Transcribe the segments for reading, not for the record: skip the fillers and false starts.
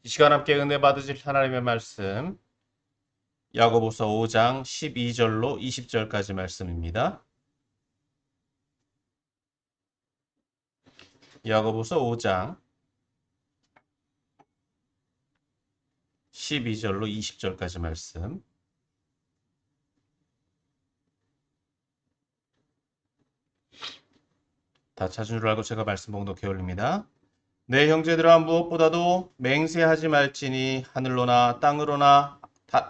이 시간 함께 은혜 받으실 하나님의 말씀 야고보서 5장 12절로 20절까지 말씀입니다. 야고보서 5장 12절로 20절까지 말씀. 다 찾은 줄 알고 제가 말씀 봉독해 올립니다. 내 형제들아, 무엇보다도 맹세하지 말지니 하늘로나 땅으로나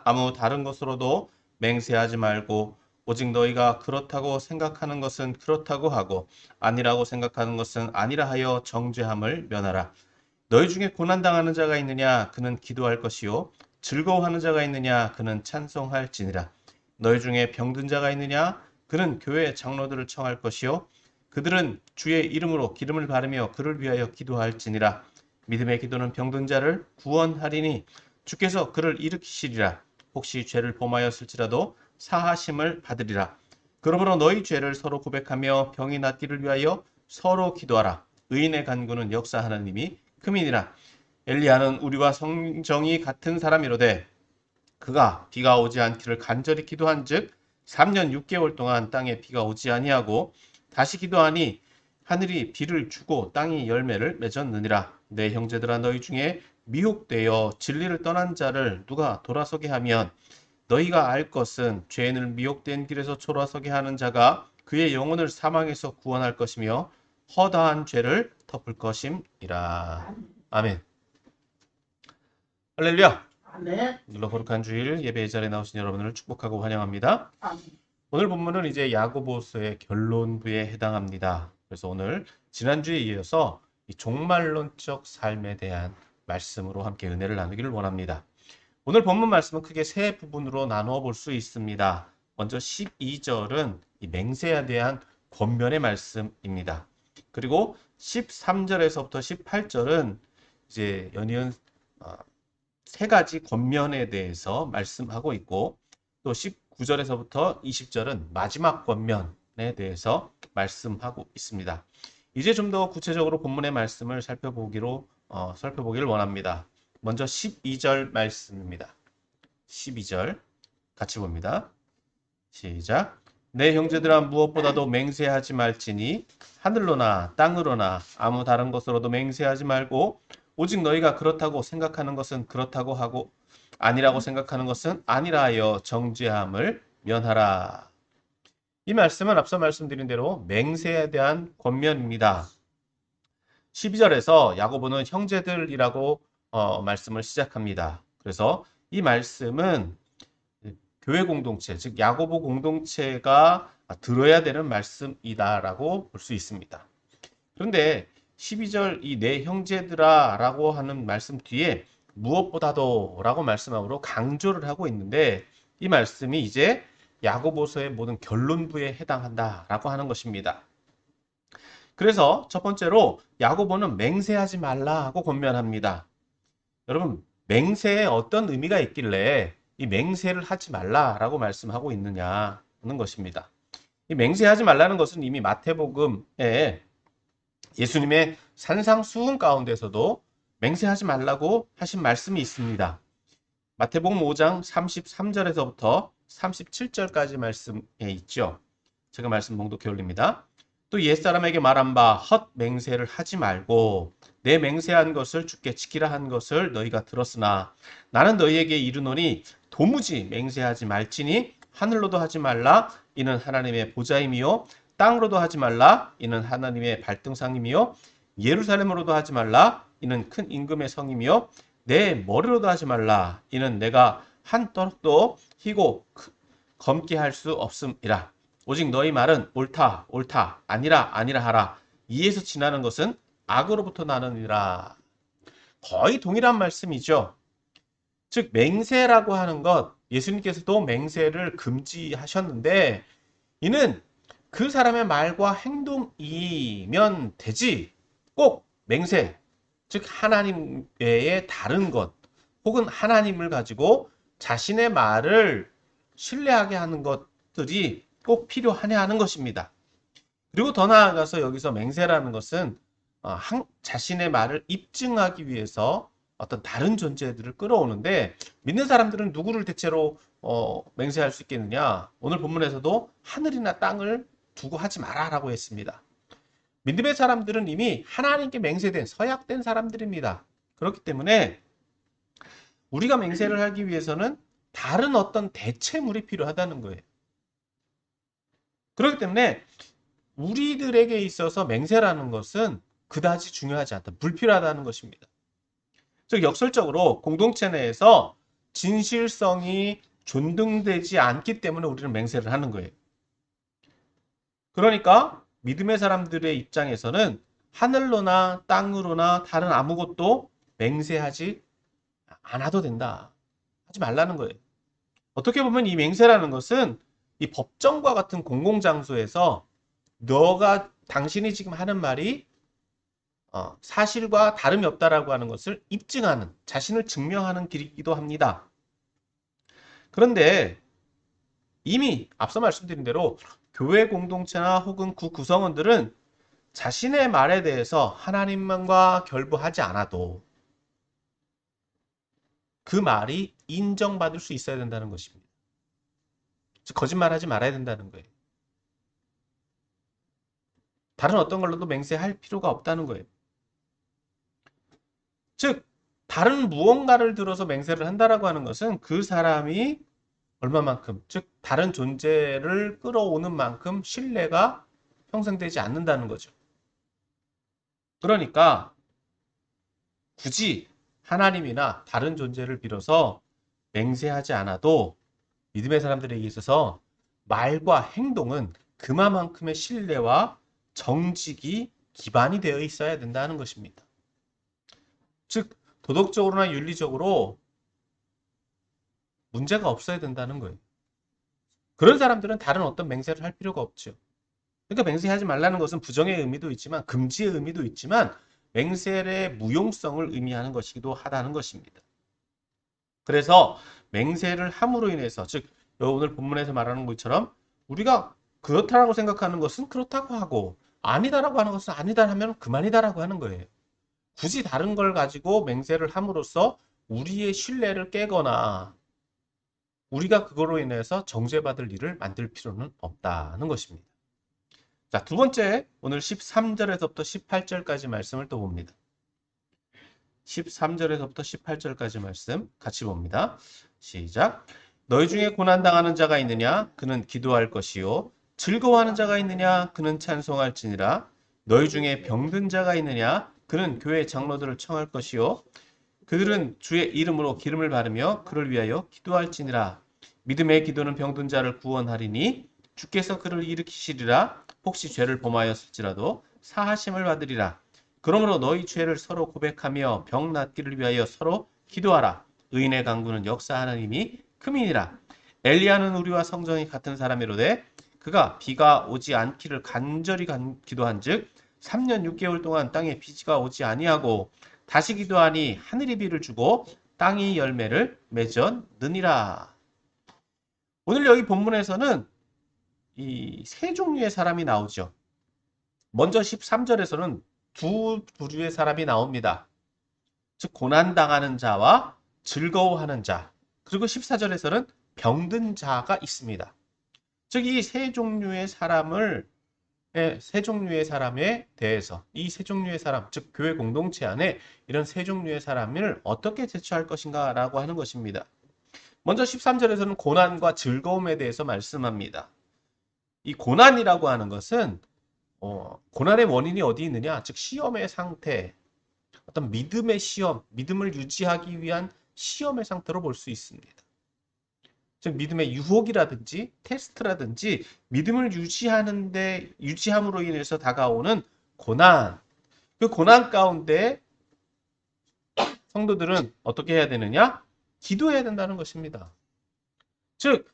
아무 다른 것으로도 맹세하지 말고 오직 너희가 그렇다고 생각하는 것은 그렇다고 하고 아니라고 생각하는 것은 아니라 하여 정죄함을 면하라. 너희 중에 고난당하는 자가 있느냐? 그는 기도할 것이요 즐거워하는 자가 있느냐? 그는 찬송할지니라. 너희 중에 병든 자가 있느냐? 그는 교회 장로들을 청할 것이요 그들은 주의 이름으로 기름을 바르며 그를 위하여 기도할지니라. 믿음의 기도는 병든 자를 구원하리니 주께서 그를 일으키시리라. 혹시 죄를 범하였을지라도 사하심을 받으리라. 그러므로 너희 죄를 서로 고백하며 병이 낫기를 위하여 서로 기도하라. 의인의 간구는 역사하는 님이 크민이라. 엘리야는 우리와 성정이 같은 사람이로되 그가 비가 오지 않기를 간절히 기도한즉 3년 6개월 동안 땅에 비가 오지 아니하고 다시 기도하니 하늘이 비를 주고 땅이 열매를 맺었느니라. 내 형제들아, 너희 중에 미혹되어 진리를 떠난 자를 누가 돌아서게 하면 너희가 알 것은 죄인을 미혹된 길에서 돌아서게 하는 자가 그의 영혼을 사망에서 구원할 것이며 허다한 죄를 덮을 것임이라. 아멘. 할렐루야. 네. 눌러 거룩한 주일 예배의 자리에 나오신 여러분을 축복하고 환영합니다. 오늘 본문은 이제 야고보서의 결론부에 해당합니다. 그래서 오늘 지난주에 이어서 이 종말론적 삶에 대한 말씀으로 함께 은혜를 나누기를 원합니다. 오늘 본문 말씀은 크게 세 부분으로 나누어 볼 수 있습니다. 먼저 12절은 이 맹세에 대한 권면의 말씀입니다. 그리고 13절에서부터 18절은 이제 연이은 세 가지 권면에 대해서 말씀하고 있고 또 19절에서부터 20절은 마지막 권면에 대해서 말씀하고 있습니다. 이제 좀 더 구체적으로 본문의 말씀을 살펴보기를 원합니다. 먼저 12절 말씀입니다. 12절 같이 봅니다. 시작. 내 형제들아, 무엇보다도 맹세하지 말지니 하늘로나 땅으로나 아무 다른 것으로도 맹세하지 말고 오직 너희가 그렇다고 생각하는 것은 그렇다고 하고 아니라고 생각하는 것은 아니라 하여 정죄함을 면하라. 이 말씀은 앞서 말씀드린 대로 맹세에 대한 권면입니다. 12절에서 야고보는 형제들이라고 말씀을 시작합니다. 그래서 이 말씀은 교회 공동체, 즉 야고보 공동체가 들어야 되는 말씀이다라고 볼 수 있습니다. 그런데 12절 이 내 형제들아 라고 하는 말씀 뒤에 무엇보다도 라고 말씀함으로 강조를 하고 있는데 이 말씀이 이제 야고보서의 모든 결론부에 해당한다라고 하는 것입니다. 그래서 첫 번째로 야고보는 맹세하지 말라 하고 권면합니다. 여러분, 맹세에 어떤 의미가 있길래 이 맹세를 하지 말라라고 말씀하고 있느냐 하는 것입니다. 이 맹세하지 말라는 것은 이미 마태복음에 예수님의 산상수훈 가운데서도 맹세하지 말라고 하신 말씀이 있습니다. 마태복음 5장 33절에서부터 37절까지 말씀에 있죠. 제가 말씀 봉독해 올립니다. 또 옛사람에게 말한 바 헛 맹세를 하지 말고 내 맹세한 것을 주께 지키라 한 것을 너희가 들었으나 나는 너희에게 이르노니 도무지 맹세하지 말지니 하늘로도 하지 말라 이는 하나님의 보좌임이요 땅으로도 하지 말라 이는 하나님의 발등상임이요 예루살렘으로도 하지 말라 이는 큰 임금의 성임이요 내 머리로도 하지 말라 이는 내가 한 떡도 희고 검게 할 수 없음이라. 오직 너희 말은 옳다 옳다 아니라 아니라 하라. 이에서 지나는 것은 악으로부터 나느니라. 거의 동일한 말씀이죠. 즉 맹세라고 하는 것, 예수님께서도 맹세를 금지하셨는데 이는 그 사람의 말과 행동이면 되지 꼭 맹세, 즉 하나님 외에 다른 것 혹은 하나님을 가지고 자신의 말을 신뢰하게 하는 것들이 꼭 필요하냐 하는 것입니다. 그리고 더 나아가서 여기서 맹세라는 것은 자신의 말을 입증하기 위해서 어떤 다른 존재들을 끌어오는데 믿는 사람들은 누구를 대체로 맹세할 수 있겠느냐? 오늘 본문에서도 하늘이나 땅을 두고 하지 마라라고 했습니다. 믿음의 사람들은 이미 하나님께 맹세된 서약된 사람들입니다. 그렇기 때문에 우리가 맹세를 하기 위해서는 다른 어떤 대체물이 필요하다는 거예요. 그렇기 때문에 우리들에게 있어서 맹세라는 것은 그다지 중요하지 않다. 불필요하다는 것입니다. 즉 역설적으로 공동체 내에서 진실성이 존중되지 않기 때문에 우리는 맹세를 하는 거예요. 그러니까 믿음의 사람들의 입장에서는 하늘로나 땅으로나 다른 아무것도 맹세하지 않아도 된다. 하지 말라는 거예요. 어떻게 보면 이 맹세라는 것은 이 법정과 같은 공공장소에서 당신이 지금 하는 말이 사실과 다름이 없다라고 하는 것을 입증하는, 자신을 증명하는 길이기도 합니다. 그런데 이미 앞서 말씀드린 대로 교회 공동체나 혹은 그 구성원들은 자신의 말에 대해서 하나님만과 결부하지 않아도 그 말이 인정받을 수 있어야 된다는 것입니다. 즉 거짓말하지 말아야 된다는 거예요. 다른 어떤 걸로도 맹세할 필요가 없다는 거예요. 즉 다른 무언가를 들어서 맹세를 한다라고 하는 것은 그 사람이 얼마만큼, 즉 다른 존재를 끌어오는 만큼 신뢰가 형성되지 않는다는 거죠. 그러니까 굳이 하나님이나 다른 존재를 빌어서 맹세하지 않아도 믿음의 사람들에게 있어서 말과 행동은 그만큼의 신뢰와 정직이 기반이 되어 있어야 된다는 것입니다. 즉 도덕적으로나 윤리적으로 문제가 없어야 된다는 거예요. 그런 사람들은 다른 어떤 맹세를 할 필요가 없죠. 그러니까 맹세하지 말라는 것은 부정의 의미도 있지만 금지의 의미도 있지만 맹세의 무용성을 의미하는 것이기도 하다는 것입니다. 그래서 맹세를 함으로 인해서 즉 오늘 본문에서 말하는 것처럼 우리가 그렇다라고 생각하는 것은 그렇다고 하고 아니다라고 하는 것은 아니다 하면 그만이다라고 하는 거예요. 굳이 다른 걸 가지고 맹세를 함으로써 우리의 신뢰를 깨거나 우리가 그거로 인해서 정죄받을 일을 만들 필요는 없다는 것입니다. 자, 두 번째, 오늘 13절에서부터 18절까지 말씀을 또 봅니다. 13절에서부터 18절까지 말씀 같이 봅니다. 시작. 너희 중에 고난당하는 자가 있느냐? 그는 기도할 것이요. 즐거워하는 자가 있느냐? 그는 찬송할지니라. 너희 중에 병든 자가 있느냐? 그는 교회 장로들을 청할 것이요. 그들은 주의 이름으로 기름을 바르며 그를 위하여 기도할지니라. 믿음의 기도는 병든 자를 구원하리니 주께서 그를 일으키시리라. 혹시 죄를 범하였을지라도 사하심을 받으리라. 그러므로 너희 죄를 서로 고백하며 병 낫기를 위하여 서로 기도하라. 의인의 강구는 역사하는 힘이 크민이라. 엘리야는 우리와 성정이 같은 사람이로되 그가 비가 오지 않기를 간절히 기도한즉 3년 6개월 동안 땅에 비가 오지 아니하고 다시 기도하니 하늘이 비를 주고 땅이 열매를 맺었느니라. 오늘 여기 본문에서는 이 세 종류의 사람이 나오죠. 먼저 13절에서는 두 부류의 사람이 나옵니다. 즉 고난당하는 자와 즐거워하는 자. 그리고 14절에서는 병든 자가 있습니다. 즉 이 세 종류의 사람에 대해서 이 세 종류의 사람, 즉 교회 공동체 안에 이런 세 종류의 사람을 어떻게 대처할 것인가 라고 하는 것입니다. 먼저 13절에서는 고난과 즐거움에 대해서 말씀합니다. 이 고난이라고 하는 것은 고난의 원인이 어디 있느냐? 즉 시험의 상태, 어떤 믿음의 시험, 믿음을 유지하기 위한 시험의 상태로 볼 수 있습니다. 즉 믿음의 유혹이라든지 테스트라든지 믿음을 유지함으로 인해서 다가오는 고난, 그 고난 가운데 성도들은 어떻게 해야 되느냐? 기도해야 된다는 것입니다. 즉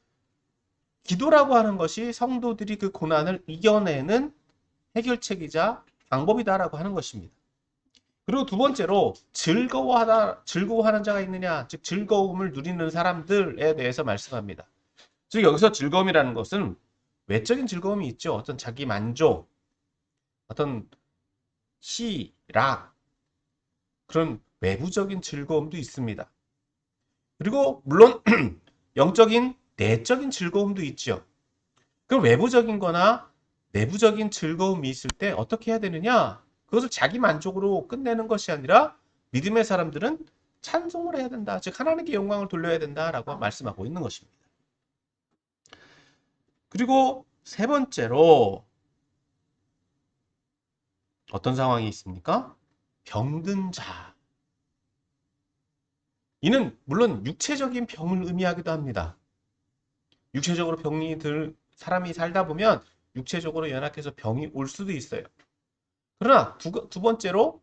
기도라고 하는 것이 성도들이 그 고난을 이겨내는 해결책이자 방법이다라고 하는 것입니다. 그리고 두 번째로 즐거워하는 자가 있느냐, 즉 즐거움을 누리는 사람들에 대해서 말씀합니다. 즉 여기서 즐거움이라는 것은 외적인 즐거움이 있죠. 어떤 자기 만족, 어떤 희락, 그런 외부적인 즐거움도 있습니다. 그리고 물론 영적인 내적인 즐거움도 있죠. 그럼 외부적인 거나 내부적인 즐거움이 있을 때 어떻게 해야 되느냐? 그것을 자기 만족으로 끝내는 것이 아니라 믿음의 사람들은 찬송을 해야 된다. 즉 하나님께 영광을 돌려야 된다라고 말씀하고 있는 것입니다. 그리고 세 번째로 어떤 상황이 있습니까? 병든 자. 이는 물론 육체적인 병을 의미하기도 합니다. 육체적으로 병이 들 사람이 살다 보면 육체적으로 연약해서 병이 올 수도 있어요. 그러나 두 번째로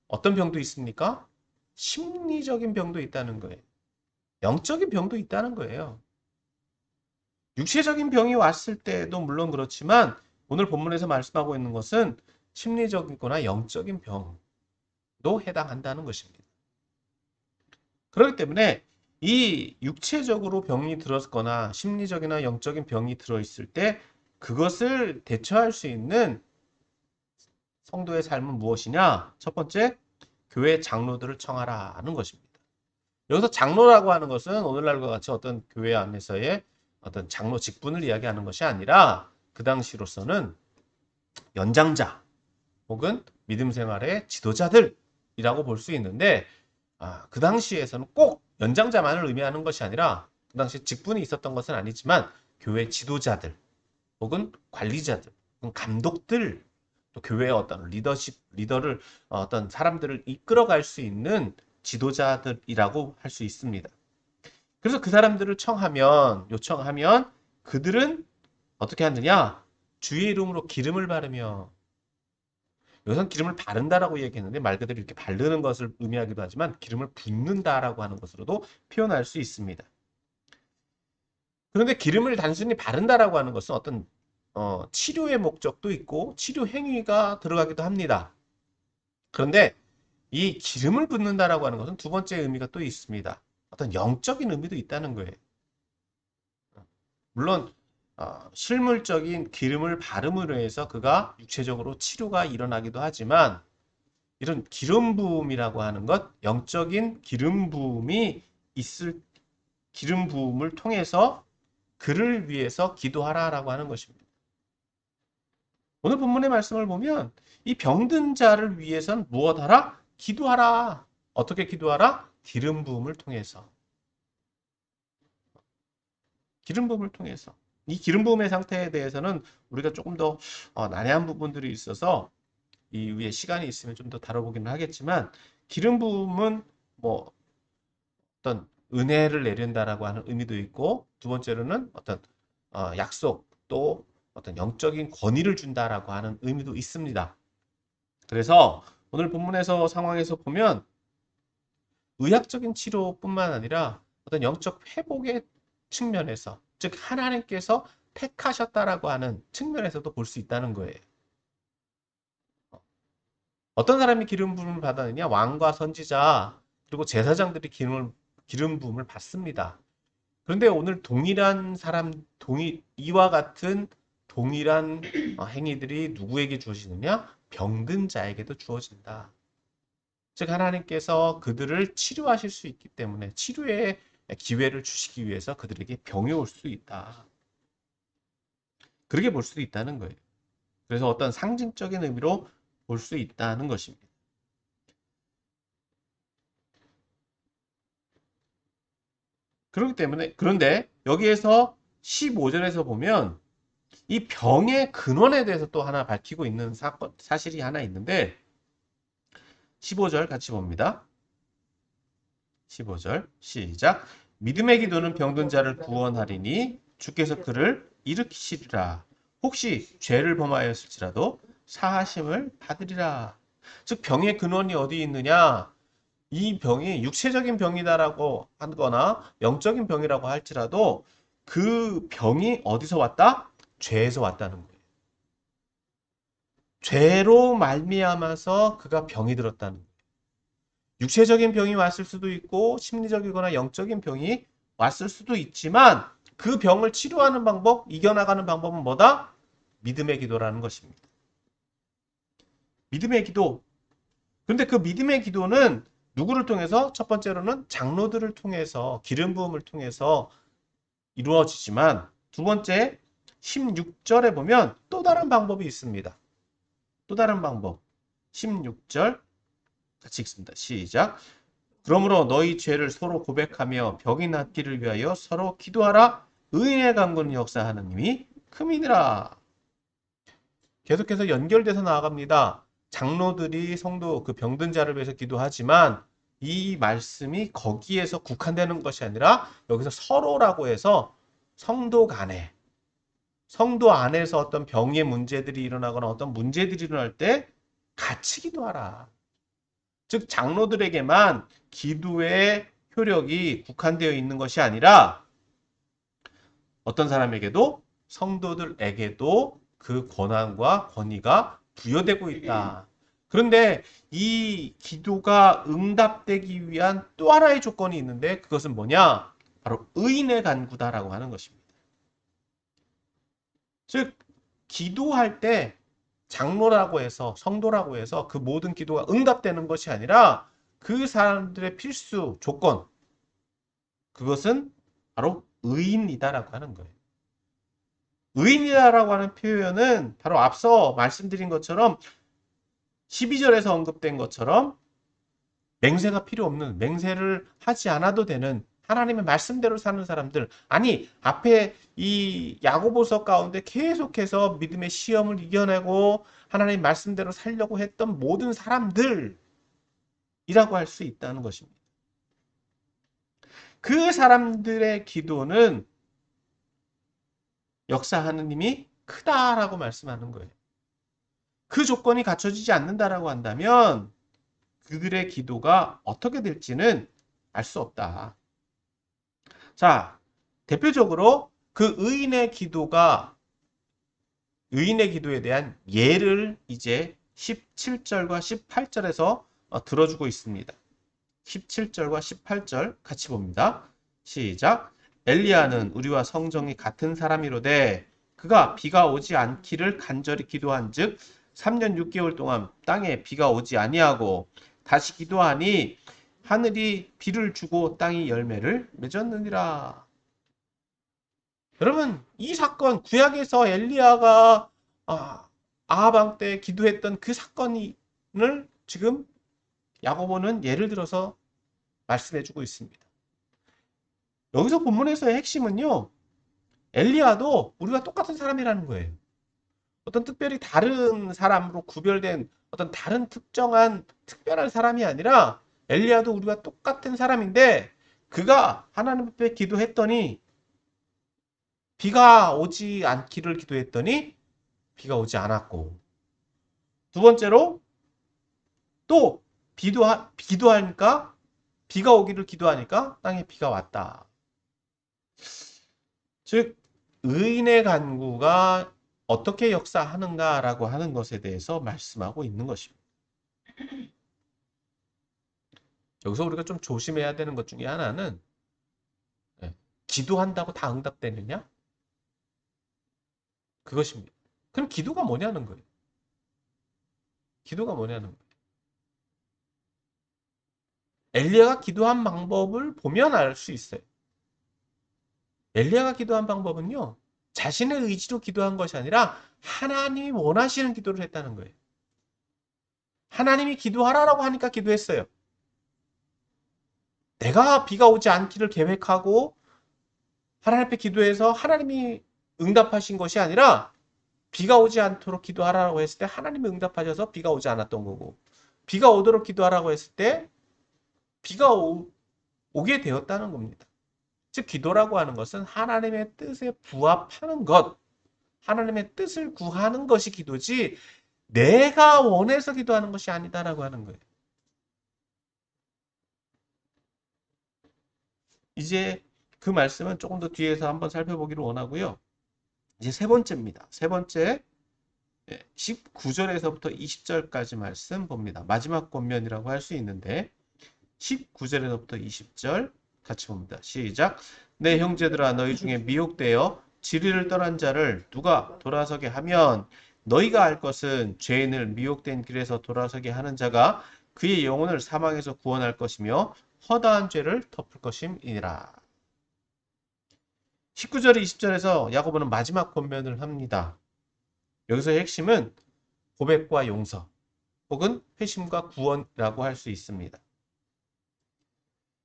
어떤 병도 있습니까? 심리적인 병도 있다는 거예요. 영적인 병도 있다는 거예요. 육체적인 병이 왔을 때도 물론 그렇지만 오늘 본문에서 말씀하고 있는 것은 심리적이거나 영적인 병도 해당한다는 것입니다. 그렇기 때문에 이 육체적으로 병이 들었거나 심리적이나 영적인 병이 들어있을 때 그것을 대처할 수 있는 성도의 삶은 무엇이냐? 첫 번째, 교회 장로들을 청하라는 것입니다. 여기서 장로라고 하는 것은 오늘날과 같이 어떤 교회 안에서의 어떤 장로 직분을 이야기하는 것이 아니라 그 당시로서는 연장자 혹은 믿음 생활의 지도자들이라고 볼 수 있는데 그 당시에서는 꼭 연장자만을 의미하는 것이 아니라 그 당시 직분이 있었던 것은 아니지만 교회 지도자들 혹은 관리자들 혹은 감독들 또 교회의 어떤 리더를 어떤 사람들을 이끌어갈 수 있는 지도자들이라고 할 수 있습니다. 그래서 그 사람들을 요청하면 그들은 어떻게 하느냐? 주의 이름으로 기름을 바르며 여기서는 기름을 바른다라고 얘기했는데 말 그대로 이렇게 바르는 것을 의미하기도 하지만 기름을 붓는다라고 하는 것으로도 표현할 수 있습니다. 그런데 기름을 단순히 바른다라고 하는 것은 어떤 치료의 목적도 있고 치료 행위가 들어가기도 합니다. 그런데 이 기름을 붓는다라고 하는 것은 두 번째 의미가 또 있습니다. 어떤 영적인 의미도 있다는 거예요. 물론 실물적인 기름을 바름으로 해서 그가 육체적으로 치료가 일어나기도 하지만 이런 기름 부음이라고 하는 것, 영적인 기름 부음이 기름 부음을 통해서 그를 위해서 기도하라라고 하는 것입니다. 오늘 본문의 말씀을 보면 이 병든 자를 위해서는 무엇하라? 기도하라. 어떻게 기도하라? 기름 부음을 통해서. 기름 부음을 통해서. 이 기름 부음의 상태에 대해서는 우리가 조금 더 난해한 부분들이 있어서 이 위에 시간이 있으면 좀 더 다뤄보기는 하겠지만 기름 부음은 뭐 어떤 은혜를 내린다라고 하는 의미도 있고 두 번째로는 어떤 약속 또 어떤 영적인 권위를 준다라고 하는 의미도 있습니다. 그래서 오늘 본문에서 상황에서 보면 의학적인 치료뿐만 아니라 어떤 영적 회복의 측면에서 즉 하나님께서 택하셨다라고 하는 측면에서도 볼 수 있다는 거예요. 어떤 사람이 기름 부음을 받았느냐? 왕과 선지자 그리고 제사장들이 기름 부음을 받습니다. 그런데 오늘 이와 같은 동일한 행위들이 누구에게 주어지느냐? 병든 자에게도 주어진다. 즉 하나님께서 그들을 치료하실 수 있기 때문에 치료의 기회를 주시기 위해서 그들에게 병이 올 수 있다. 그렇게 볼 수도 있다는 거예요. 그래서 어떤 상징적인 의미로 볼 수 있다는 것입니다. 그렇기 때문에 그런데 여기에서 15절에서 보면 이 병의 근원에 대해서 또 하나 밝히고 있는 사실이 하나 있는데 15절 같이 봅니다. 15절 시작. 믿음의 기도는 병든 자를 구원하리니 주께서 그를 일으키시리라. 혹시 죄를 범하였을지라도 사하심을 받으리라. 즉 병의 근원이 어디 있느냐? 이 병이 육체적인 병이다라고 하거나 영적인 병이라고 할지라도 그 병이 어디서 왔다? 죄에서 왔다는 거예요. 죄로 말미암아서 그가 병이 들었다는 거예요. 육체적인 병이 왔을 수도 있고 심리적이거나 영적인 병이 왔을 수도 있지만 그 병을 치료하는 방법, 이겨나가는 방법은 뭐다? 믿음의 기도라는 것입니다. 믿음의 기도. 그런데 그 믿음의 기도는 누구를 통해서? 첫 번째로는 장로들을 통해서, 기름 부음을 통해서 이루어지지만, 두 번째 16절에 보면 또 다른 방법이 있습니다. 또 다른 방법. 16절 같이 읽습니다. 시작. 그러므로 너희 죄를 서로 고백하며 병이 낫기를 위하여 서로 기도하라. 의인의 강구는 역사하는 힘이 큼이니라. 계속해서 연결돼서 나아갑니다. 장로들이 성도 그 병든 자를 위해서 기도하지만 이 말씀이 거기에서 국한되는 것이 아니라 여기서 서로라고 해서 성도 간에, 성도 안에서 어떤 병의 문제들이 일어나거나 어떤 문제들이 일어날 때 같이 기도하라. 즉 장로들에게만 기도의 효력이 국한되어 있는 것이 아니라 어떤 사람에게도, 성도들에게도 그 권한과 권위가 부여되고 있다. 그런데 이 기도가 응답되기 위한 또 하나의 조건이 있는데 그것은 뭐냐? 바로 의인의 간구다라고 하는 것입니다. 즉 기도할 때 장로라고 해서, 성도라고 해서 그 모든 기도가 응답되는 것이 아니라 그 사람들의 필수 조건, 그것은 바로 의인이다라고 하는 거예요. 의인이다라고 하는 표현은 바로 앞서 말씀드린 것처럼 12절에서 언급된 것처럼 맹세가 필요 없는, 맹세를 하지 않아도 되는 하나님의 말씀대로 사는 사람들, 아니 앞에 이 야고보서 가운데 계속해서 믿음의 시험을 이겨내고 하나님 말씀대로 살려고 했던 모든 사람들이라고 할 수 있다는 것입니다. 그 사람들의 기도는 역사하는 힘이 크다라고 말씀하는 거예요. 그 조건이 갖춰지지 않는다라고 한다면 그들의 기도가 어떻게 될지는 알 수 없다. 자, 대표적으로 그 의인의 기도에 대한 예를 이제 17절과 18절에서 들어주고 있습니다. 17절과 18절 같이 봅니다. 시작. 엘리야는 우리와 성정이 같은 사람이로되 그가 비가 오지 않기를 간절히 기도한즉 3년 6개월 동안 땅에 비가 오지 아니하고 다시 기도하니 하늘이 비를 주고 땅이 열매를 맺었느니라. 여러분, 이 사건 구약에서 엘리야가 아합 왕 때 기도했던 그 사건을 지금 야고보는 예를 들어서 말씀해주고 있습니다. 여기서 본문에서의 핵심은요, 엘리야도 우리가 똑같은 사람이라는 거예요. 어떤 특별히 다른 사람으로 구별된 어떤 다른 특정한 특별한 사람이 아니라 엘리야도 우리가 똑같은 사람인데 그가 하나님 앞에 기도했더니 비가 오지 않기를 기도했더니 비가 오지 않았고, 두 번째로 또 기도하니까 비가 오기를 기도하니까 땅에 비가 왔다. 즉 의인의 간구가 어떻게 역사하는가라고 하는 것에 대해서 말씀하고 있는 것입니다. 여기서 우리가 좀 조심해야 되는 것 중에 하나는 기도한다고 다 응답되느냐? 그것입니다. 그럼 기도가 뭐냐는 거예요. 기도가 뭐냐는 거예요. 엘리야가 기도한 방법을 보면 알 수 있어요. 엘리야가 기도한 방법은요, 자신의 의지로 기도한 것이 아니라 하나님이 원하시는 기도를 했다는 거예요. 하나님이 기도하라라고 하니까 기도했어요. 내가 비가 오지 않기를 계획하고 하나님 앞에 기도해서 하나님이 응답하신 것이 아니라 비가 오지 않도록 기도하라고 했을 때 하나님이 응답하셔서 비가 오지 않았던 거고, 비가 오도록 기도하라고 했을 때 비가 오게 되었다는 겁니다. 즉 기도라고 하는 것은 하나님의 뜻에 부합하는 것, 하나님의 뜻을 구하는 것이 기도지 내가 원해서 기도하는 것이 아니다라고 하는 거예요. 이제 그 말씀은 조금 더 뒤에서 한번 살펴보기를 원하고요. 이제 세 번째입니다. 세 번째 19절에서부터 20절까지 말씀 봅니다. 마지막 권면이라고 할 수 있는데 19절에서부터 20절 같이 봅니다. 시작. 내 형제들아 너희 중에 미혹되어 진리를 떠난 자를 누가 돌아서게 하면 너희가 알 것은 죄인을 미혹된 길에서 돌아서게 하는 자가 그의 영혼을 사망에서 구원할 것이며 허다한 죄를 덮을 것임이니라. 19절, 20절에서 야고보는 마지막 권면을 합니다. 여기서의 핵심은 고백과 용서 혹은 회심과 구원이라고 할 수 있습니다.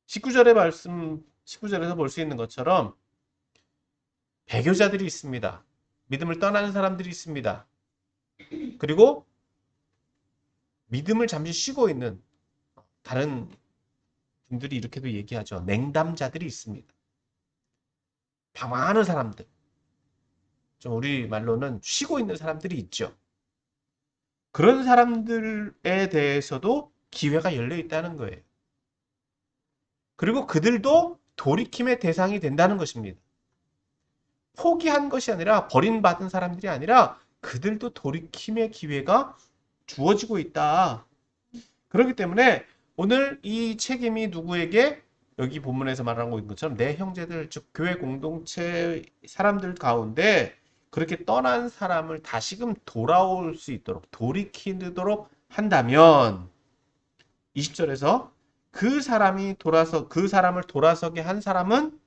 19절에서 볼 수 있는 것처럼 배교자들이 있습니다. 믿음을 떠나는 사람들이 있습니다. 그리고 믿음을 잠시 쉬고 있는 다른 분들이 이렇게도 얘기하죠. 냉담자들이 있습니다. 방황하는 사람들. 좀 우리 말로는 쉬고 있는 사람들이 있죠. 그런 사람들에 대해서도 기회가 열려 있다는 거예요. 그리고 그들도 돌이킴의 대상이 된다는 것입니다. 포기한 것이 아니라 버림받은 사람들이 아니라 그들도 돌이킴의 기회가 주어지고 있다. 그렇기 때문에 오늘 이 책임이 누구에게 여기 본문에서 말하고 있는 것처럼 내 형제들 즉 교회 공동체 사람들 가운데 그렇게 떠난 사람을 다시금 돌아올 수 있도록 돌이키도록 한다면 20절에서 그 사람을 돌아서게 한 사람은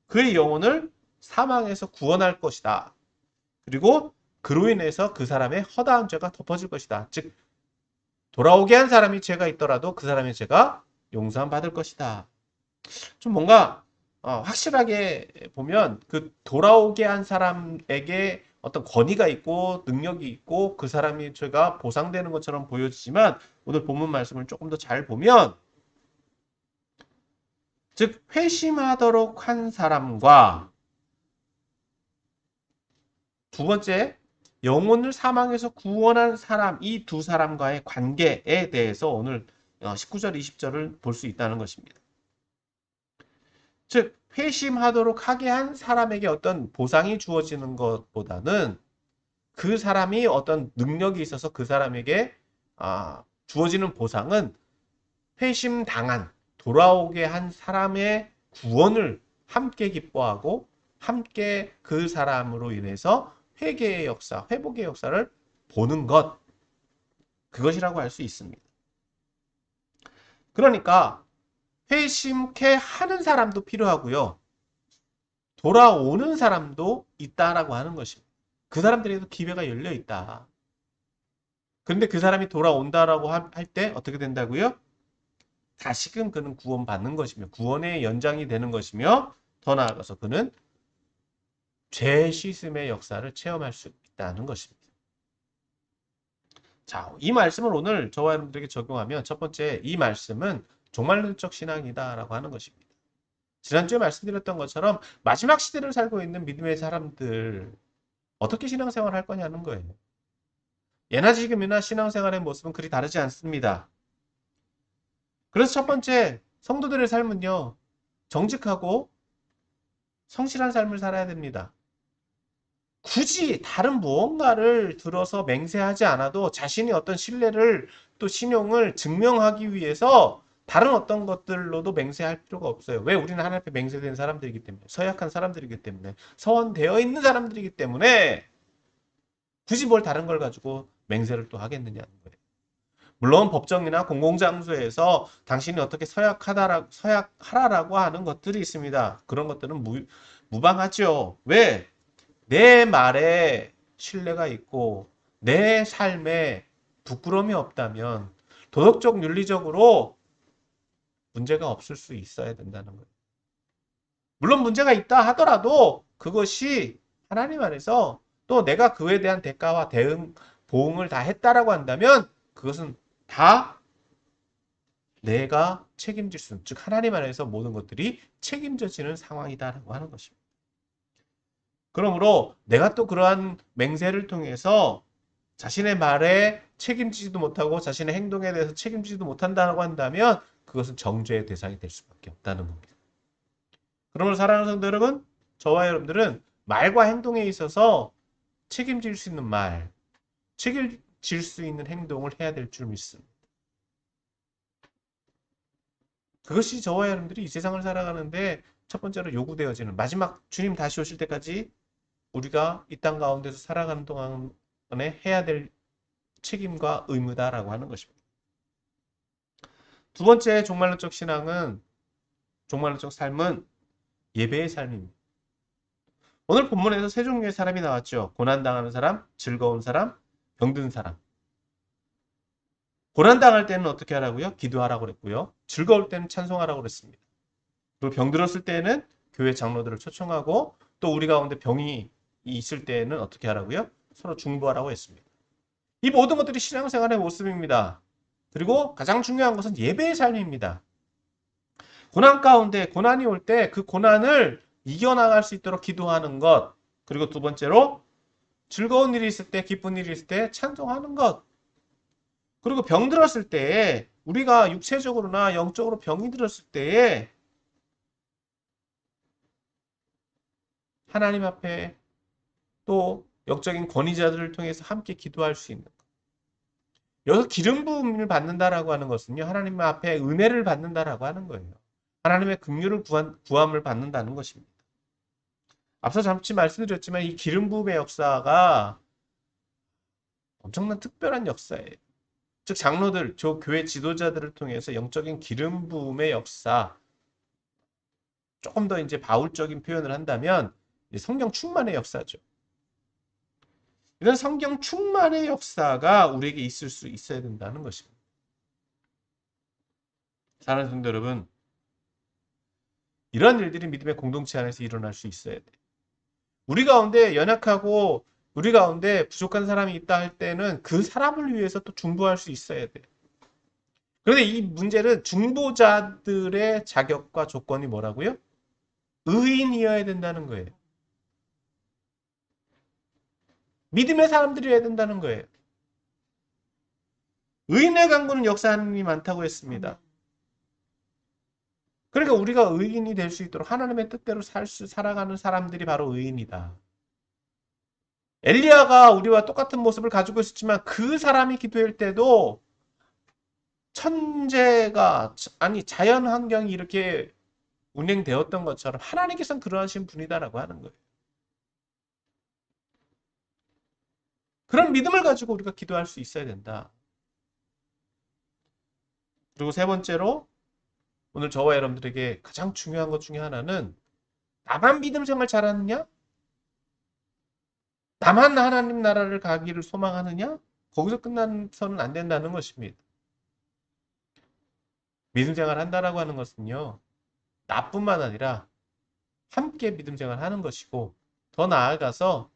그의 영혼을 사망에서 구원할 것이다. 그리고 그로 인해서 그 사람의 허다한 죄가 덮어질 것이다. 즉 돌아오게 한 사람이 죄가 있더라도 그 사람의 죄가 용서함 받을 것이다. 좀 뭔가 확실하게 보면 그 돌아오게 한 사람에게 어떤 권위가 있고 능력이 있고 그 사람의 죄가 보상되는 것처럼 보여지지만 오늘 본문 말씀을 조금 더 잘 보면 즉 회심하도록 한 사람과 두 번째 영혼을 사망에서 구원한 사람 이 두 사람과의 관계에 대해서 오늘 19절 20절을 볼 수 있다는 것입니다. 즉 회심하도록 하게 한 사람에게 어떤 보상이 주어지는 것보다는 그 사람이 어떤 능력이 있어서 그 사람에게 주어지는 보상은 회심당한 돌아오게 한 사람의 구원을 함께 기뻐하고 함께 그 사람으로 인해서 회개의 역사, 회복의 역사를 보는 것 그것이라고 할 수 있습니다. 그러니까 회심케 하는 사람도 필요하고요. 돌아오는 사람도 있다라고 하는 것입니다. 그 사람들에게도 기회가 열려 있다. 그런데 그 사람이 돌아온다라고 할 때 어떻게 된다고요? 다시금 그는 구원받는 것이며 구원의 연장이 되는 것이며 더 나아가서 그는 죄 씻음의 역사를 체험할 수 있다는 것입니다. 자, 이 말씀을 오늘 저와 여러분들에게 적용하면 첫 번째 이 말씀은 종말론적 신앙이다라고 하는 것입니다. 지난주에 말씀드렸던 것처럼 마지막 시대를 살고 있는 믿음의 사람들 어떻게 신앙생활을 할 거냐는 거예요. 예나 지금이나 신앙생활의 모습은 그리 다르지 않습니다. 그래서 첫 번째 성도들의 삶은요. 정직하고 성실한 삶을 살아야 됩니다. 굳이 다른 무언가를 들어서 맹세하지 않아도 자신이 어떤 신뢰를 또 신용을 증명하기 위해서 다른 어떤 것들로도 맹세할 필요가 없어요. 왜? 우리는 하나님 앞에 맹세된 사람들이기 때문에 서약한 사람들이기 때문에 서원되어 있는 사람들이기 때문에 굳이 뭘 다른 걸 가지고 맹세를 또 하겠느냐는 거예요. 물론 법정이나 공공장소에서 당신이 어떻게 서약하라라고 하는 것들이 있습니다. 그런 것들은 무방하죠. 왜? 내 말에 신뢰가 있고 내 삶에 부끄러움이 없다면 도덕적 윤리적으로 문제가 없을 수 있어야 된다는 거예요. 물론 문제가 있다 하더라도 그것이 하나님 안에서 또 내가 그에 대한 대가와 보응을 다 했다라고 한다면 그것은 다 내가 책임질 수 있는, 즉 하나님 안에서 모든 것들이 책임져지는 상황이다라고 하는 것입니다. 그러므로 내가 또 그러한 맹세를 통해서 자신의 말에 책임지지도 못하고 자신의 행동에 대해서 책임지지도 못한다고 한다면 그것은 정죄의 대상이 될 수밖에 없다는 겁니다. 그러므로 사랑하는 성도 여러분, 저와 여러분들은 말과 행동에 있어서 책임질 수 있는 말, 책임질 수 있는 행동을 해야 될 줄 믿습니다. 그것이 저와 여러분들이 이 세상을 살아가는데 첫 번째로 요구되어지는 마지막 주님 다시 오실 때까지 우리가 이 땅 가운데서 살아가는 동안에 해야 될 책임과 의무다라고 하는 것입니다. 두 번째 종말론적 신앙은, 종말론적 삶은 예배의 삶입니다. 오늘 본문에서 세 종류의 사람이 나왔죠. 고난당하는 사람, 즐거운 사람, 병든 사람. 고난당할 때는 어떻게 하라고요? 기도하라고 그랬고요. 즐거울 때는 찬송하라고 그랬습니다. 그리고 병들었을 때는 교회 장로들을 초청하고, 또 우리 가운데 병이 있을 때는 어떻게 하라고요? 서로 중보하라고 했습니다. 이 모든 것들이 신앙생활의 모습입니다. 그리고 가장 중요한 것은 예배의 삶입니다. 고난 가운데 고난이 올 때 그 고난을 이겨나갈 수 있도록 기도하는 것. 그리고 두 번째로 즐거운 일이 있을 때, 기쁜 일이 있을 때 찬송하는 것. 그리고 병 들었을 때, 우리가 육체적으로나 영적으로 병이 들었을 때에 하나님 앞에 또 영적인 권위자들을 통해서 함께 기도할 수 있는 것. 여기서 기름 부음을 받는다라고 하는 것은요, 하나님 앞에 은혜를 받는다라고 하는 거예요. 하나님의 긍휼을 구함을 받는다는 것입니다. 앞서 잠시 말씀드렸지만 이 기름 부음의 역사가 엄청난 특별한 역사예요. 즉 장로들, 저 교회 지도자들을 통해서 영적인 기름 부음의 역사, 조금 더 이제 바울적인 표현을 한다면 성경 충만의 역사죠. 이런 성경 충만의 역사가 우리에게 있을 수 있어야 된다는 것입니다. 사랑하는 성도 여러분, 이런 일들이 믿음의 공동체 안에서 일어날 수 있어야 돼요. 우리 가운데 연약하고 우리 가운데 부족한 사람이 있다 할 때는 그 사람을 위해서 또 중보할 수 있어야 돼요. 그런데 이 문제는 중보자들의 자격과 조건이 뭐라고요? 의인이어야 된다는 거예요. 믿음의 사람들이어야 된다는 거예요. 의인의 강구는 역사하는 이 많다고 했습니다. 그러니까 우리가 의인이 될 수 있도록 하나님의 뜻대로 살아가는 사람들이 바로 의인이다. 엘리야가 우리와 똑같은 모습을 가지고 있었지만 그 사람이 기도할 때도 천재가, 아니 자연 환경이 이렇게 운행되었던 것처럼 하나님께서는 그러하신 분이다라고 하는 거예요. 그런 믿음을 가지고 우리가 기도할 수 있어야 된다. 그리고 세 번째로 오늘 저와 여러분들에게 가장 중요한 것 중에 하나는, 나만 믿음 생활 잘하느냐? 나만 하나님 나라를 가기를 소망하느냐? 거기서 끝나서는 안 된다는 것입니다. 믿음 생활 한다라고 하는 것은요, 나뿐만 아니라 함께 믿음 생활 하는 것이고, 더 나아가서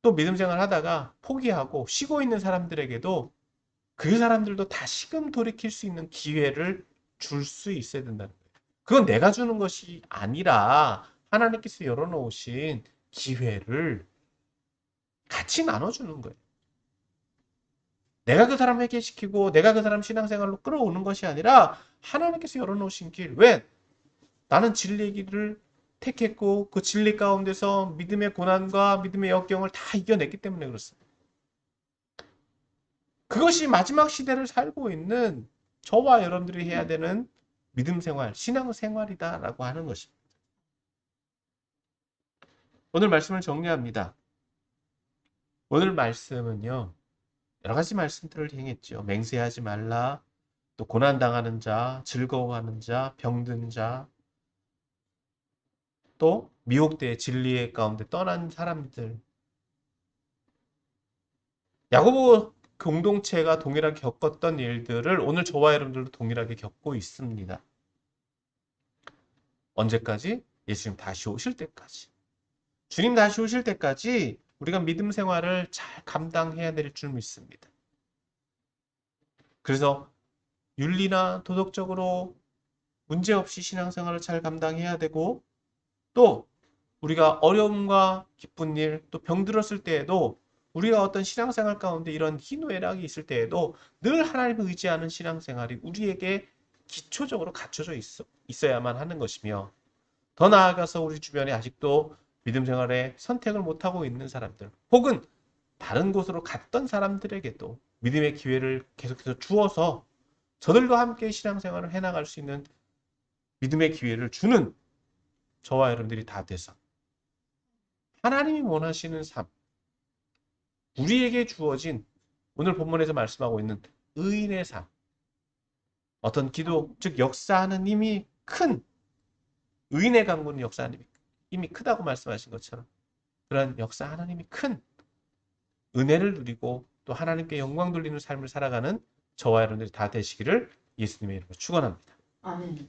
또 믿음 생활 하다가 포기하고 쉬고 있는 사람들에게도 그 사람들도 다시금 돌이킬 수 있는 기회를 줄 수 있어야 된다는 거예요. 그건 내가 주는 것이 아니라 하나님께서 열어놓으신 기회를 같이 나눠주는 거예요. 내가 그 사람 회개시키고 내가 그 사람 신앙생활로 끌어오는 것이 아니라 하나님께서 열어놓으신 길. 왜? 나는 진리의 길을 택했고 그 진리 가운데서 믿음의 고난과 믿음의 역경을 다 이겨냈기 때문에 그렇습니다. 그것이 마지막 시대를 살고 있는 저와 여러분들이 해야 되는 믿음 생활, 신앙 생활이다라고 하는 것입니다. 오늘 말씀을 정리합니다. 오늘 말씀은요, 여러 가지 말씀들을 행했죠. 맹세하지 말라, 또 고난당하는 자, 즐거워하는 자, 병든 자, 또 미혹되어 진리의 가운데 떠난 사람들. 야고보 공동체가 동일하게 겪었던 일들을 오늘 저와 여러분들도 동일하게 겪고 있습니다. 언제까지? 예수님 다시 오실 때까지. 주님 다시 오실 때까지 우리가 믿음 생활을 잘 감당해야 될 줄 믿습니다. 그래서 윤리나 도덕적으로 문제없이 신앙생활을 잘 감당해야 되고, 또 우리가 어려움과 기쁜 일, 또 병들었을 때에도 우리가 어떤 신앙생활 가운데 이런 희노애락이 있을 때에도 늘 하나님을 의지하는 신앙생활이 우리에게 기초적으로 갖춰져 있어야만 하는 것이며, 더 나아가서 우리 주변에 아직도 믿음 생활에 선택을 못하고 있는 사람들, 혹은 다른 곳으로 갔던 사람들에게도 믿음의 기회를 계속해서 주어서 저들과 함께 신앙생활을 해나갈 수 있는 믿음의 기회를 주는 저와 여러분들이 다 돼서 하나님이 원하시는 삶, 우리에게 주어진 오늘 본문에서 말씀하고 있는 의인의 삶, 어떤 기도, 즉 역사하는 힘이 큰 의인의 강구는 역사하는 힘이 크다고 말씀하신 것처럼 그런 역사하는 힘이 큰 은혜를 누리고 또 하나님께 영광 돌리는 삶을 살아가는 저와 여러분들이 다 되시기를 예수님의 이름으로 축원합니다. 아멘.